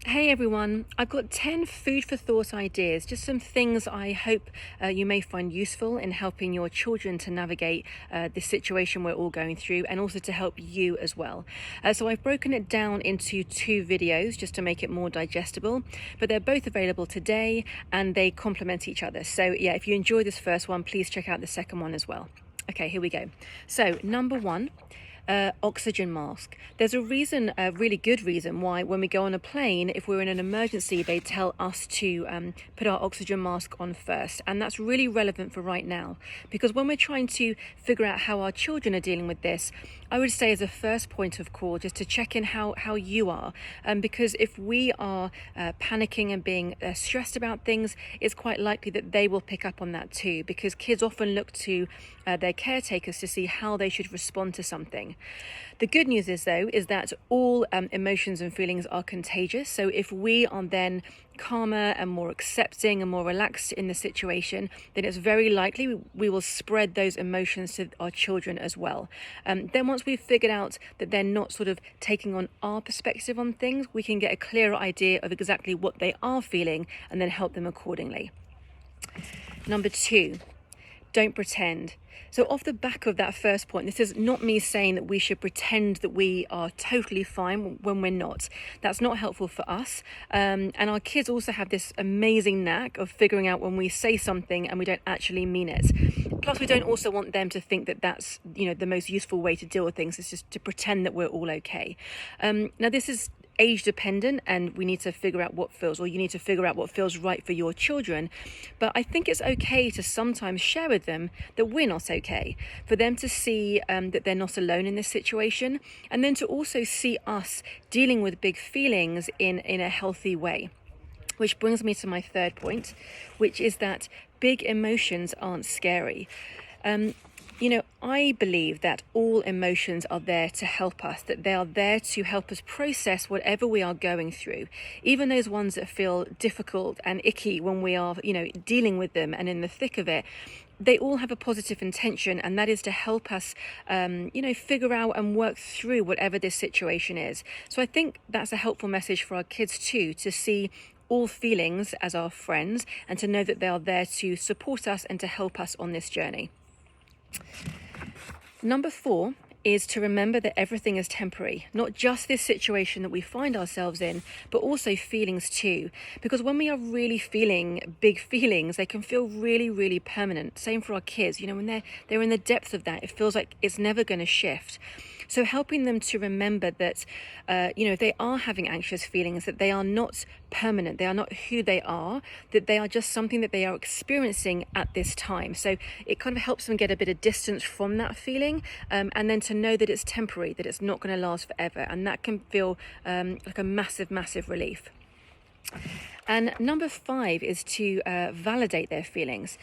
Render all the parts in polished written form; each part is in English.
Hey everyone, I've got 10 food for thought ideas, just some things I hope you may find useful in helping your children to navigate this situation we're all going through, and also to help you as well. So I've broken it down into two videos just to make it more digestible, but they're both available today and they complement each other. So yeah, if you enjoy this first one, please check out the second one as well. Okay, here we go. So number one, oxygen mask. There's a reason, a really good reason, why when we go on a plane, if we're in an emergency, they tell us to put our oxygen mask on first. And that's really relevant for right now, because when we're trying to figure out how our children are dealing with this, I would say as a first point of call, just to check in how you are. Because if we are panicking and being stressed about things, it's quite likely that they will pick up on that too, because kids often look to their caretakers to see how they should respond to something. The good news is, though, is that all emotions and feelings are contagious. So if we are then calmer and more accepting and more relaxed in the situation, then it's very likely we will spread those emotions to our children as well. Then once we've figured out that they're not sort of taking on our perspective on things, we can get a clearer idea of exactly what they are feeling and then help them accordingly. Number two, don't pretend. So off the back of that first point, this is not me saying that we should pretend that we are totally fine when we're not. That's not helpful for us. And our kids also have this amazing knack of figuring out when we say something and we don't actually mean it. Plus, we don't also want them to think that that's, the most useful way to deal with things is just to pretend that we're all okay. Now, this is age dependent, and we need to figure out you need to figure out what feels right for your children. But I think it's okay to sometimes share with them that we're not okay, for them to see that they're not alone in this situation, and then to also see us dealing with big feelings in a healthy way. Which brings me to my third point, which is that big emotions aren't scary. I believe that all emotions are there to help us, that they are there to help us process whatever we are going through, even those ones that feel difficult and icky when we are, dealing with them and in the thick of it. They all have a positive intention, and that is to help us, figure out and work through whatever this situation is. So I think that's a helpful message for our kids too, to see all feelings as our friends and to know that they are there to support us and to help us on this journey. Number four is to remember that everything is temporary, not just this situation that we find ourselves in, but also feelings too. Because when we are really feeling big feelings, they can feel really, really permanent. Same for our kids. When they're in the depth of that, it feels like it's never going to shift. So helping them to remember that, if they are having anxious feelings, that they are not permanent, they are not who they are, that they are just something that they are experiencing at this time. So it kind of helps them get a bit of distance from that feeling, and then to know that it's temporary, that it's not going to last forever. And that can feel like a massive, massive relief. And number five is to validate their feelings.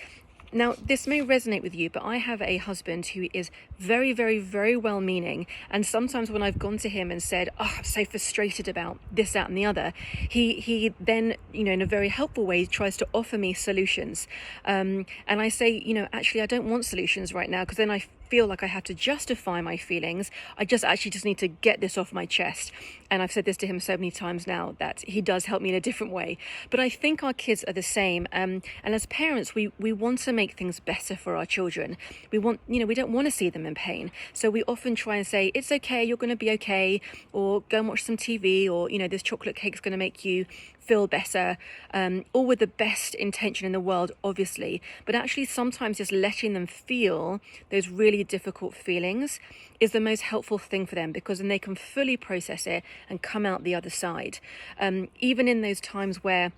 Now, this may resonate with you, but I have a husband who is very, very, very well-meaning. And sometimes when I've gone to him and said, I'm so frustrated about this, that, and the other, he then, in a very helpful way, tries to offer me solutions. And I say, actually, I don't want solutions right now, because then I feel like I have to justify my feelings. I just need to get this off my chest. And I've said this to him so many times now that he does help me in a different way. But I think our kids are the same. And as parents, we want to make things better for our children. We don't want to see them in pain. So we often try and say, it's okay, you're going to be okay, or go and watch some TV, or, this chocolate cake's going to make you feel better, all with the best intention in the world, obviously. But actually, sometimes just letting them feel those really difficult feelings is the most helpful thing for them, because then they can fully process it and come out the other side. Even in those times where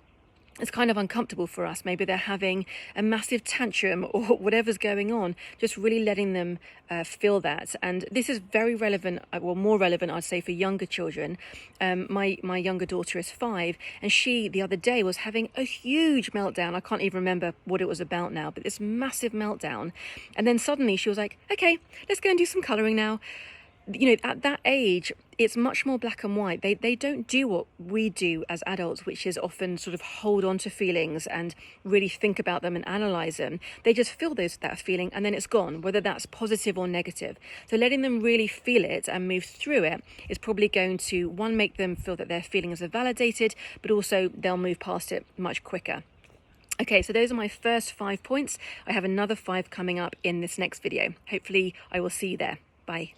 it's kind of uncomfortable for us, maybe they're having a massive tantrum or whatever's going on, just really letting them feel that. And this is very relevant, more relevant, I'd say, for younger children. My younger daughter is 5, and she, the other day, was having a huge meltdown. I can't even remember what it was about now, but this massive meltdown. And then suddenly she was like, okay, let's go and do some colouring now. at that age, it's much more black and white. They don't do what we do as adults, which is often sort of hold on to feelings and really think about them and analyze them. They just feel that feeling and then it's gone, whether that's positive or negative. So letting them really feel it and move through it is probably going to, one, make them feel that their feelings are validated, but also they'll move past it much quicker. Okay, so those are my first 5 points. I have another 5 coming up in this next video. Hopefully I will see you there. Bye.